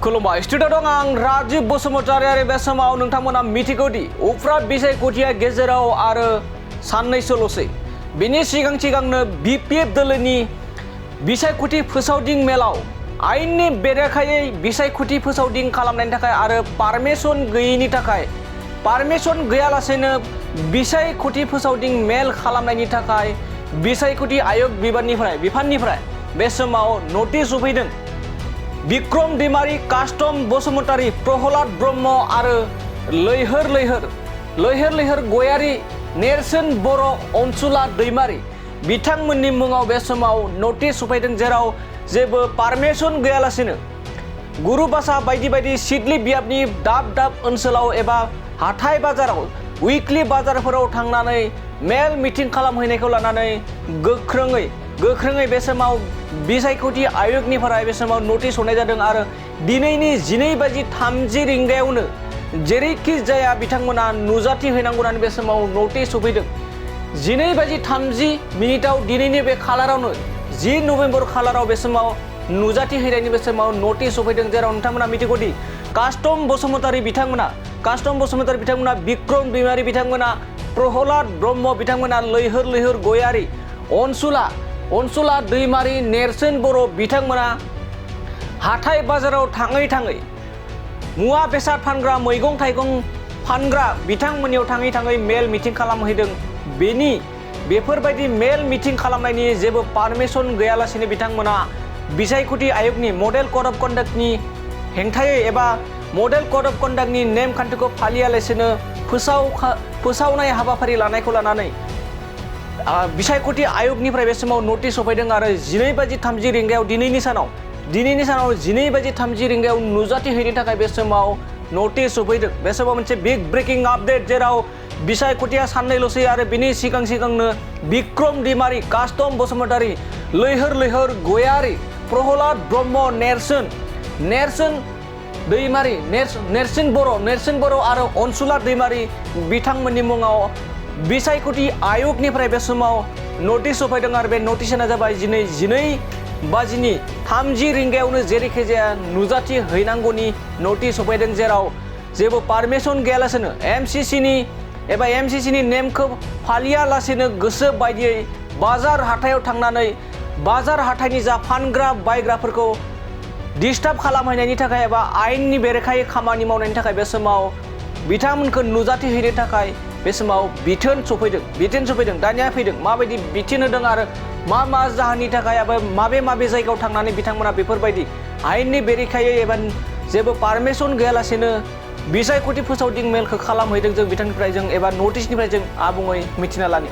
खुलुमबाय स्टुडिअ दं आं राजीव बसुमतारी आरो बे समाव नोंथांमोना मिथिगौदि उफ्रा बिसायख'थिया गेजेराव आरो साननैसोल'सै बेनि सिगांनो बिपिएफ दोलोनि बिसायख'थि फोसावदिं मेलाव आयेननि बेरेखायै बिसायख'थि फोसावदिं खालामनायनि थाखाय आरो पारमिसन गैयैनि थाखाय पारमिसन गैयालासेनो बिसायख'थि फोसावदिं मेल खालामनायनि थाखाय बिसायख'थि आयोग बिफाननिफ्राय बे समाव नटिस होफैदों। बिक्रम दैमारी, कास्टम बसुमतारी, प्रहलाद ब्रह्म आरो लैहोर गयारी, नेरसोन बर', अनसुला दैमारी बिथांमोननि मुङाव बे समाव नटिस होफैदों, जेराव जेबो पारमिसन गैयालासेनो गुरुबासा बायदि सिडली बियाबनि दाब ओनसोलाव एबा हाथाय बाजाराव उइकलि बाजारफोराव थांनानै मेल मिटिं खालामहैनायखौ लानानै गोख्रोङै बे समाव बिसायख'थि आयोगनिफ्राय बे समाव नटिस हरनाय जादों आरो दिनैनि 12:30 रिंगायावनो जेरैखि जाया बिथांमोना नुजाथि हैनांगौ होननानै बे समाव नटिस होफैदों। 12:30 दिनैनि बे खालारावनो 10 नभेम्बर खालाराव बे समाव नुजाथि हैनायनि बे समाव नटिस होफैदों, जेराव नोंथांमोना मिथिगौदि कास्टम बसुमतारी बिथांमोना, बिक्रम दैमारी बिथांमोना, प्रहलाद ब्रह्म बिथांमोना, लैहोर गयारी, अनसुला दैमारी, नेरसोन बर' बिथांमोना हाथाय बाजाराव थाङै मुवा बेसाद फानग्रा, मैगं थाइगं फानग्रा बिथांमोननियाव थाङै मेल मिटिं खालामहैदों। बेफोरबायदि मेल मिटिं खालामनायनि जेबो पारमिसन गैयालासेनो बिथांमोना बिसायख'थि आयोगनि मडेल कड अफ कन्डाक्टनि हेंथायै एबा मडेल कड अफ कन्डाक्टनि नेमखान्थिखौ फालियालासेनो फोसावनाय हाबाफारि लानायखौ लानानै बिसायख'थि आयोगनिफ्राय बे समाव नटिस होफैदों आरो 12:30 रिंगायाव दिनैनि सानाव 12:30 रिंगायाव नुजाथि हैनो थाखाय बे समाव नटिस होफैदों। बे समाव मोनसे बिग ब्रेकिं आपडेट, जेराव बिसायख'थिया साननैल'सै आरो बिनि सिगांनो बिक्रम दैमारी, कास्टम बसुमतारी, लैहोर गयारी, प्रहलाद ब्रह्म, नेरसोन दैमारी, नेरसोन बर' आरो अनसुला दैमारी बिथांमोननि मुङाव बिसायख'थि आयोगनिफ्राय बे समाव नटिस होफैदों आरो बे नटिसआ जाबाय 12:30 रिंगायावनो जेरैखि जाया नुजाथि हैनांगौनि नटिस होफैदों, जेराव जेबो पारमिसन गैयालासेनो एमसिसिनि नेमखौ फालियालासेनो गोसो बायदियै बाजार हाथायाव थांनानै बाजार हाथायनि जा फानग्रा बायग्राफोरखौ डिस्टार्ब खालामहैनायनि थाखाय एबा आयेननि बेरेखायै खामानि मावनायनि थाखाय बे समाव बिथांमोनखौ नुजाथि हैनो थाखाय बे समाव बिथोन सफैदों। दानिया फैदों माबायदि बिथोन होदों आरो मा जाहोननि थाखाय एबा माबे जायगायाव थांनानै बिथांमोना बेफोरबायदि आयेननि बेरेखायै एबा जेबो पारमिसन गैयालासेनो बिसायख'थि फोसावदिं मेलखौ खालामहैदों, जों बिथांनिफ्राय एबा नटिसनिफ्राय जों आबुङै मिथिना लानि।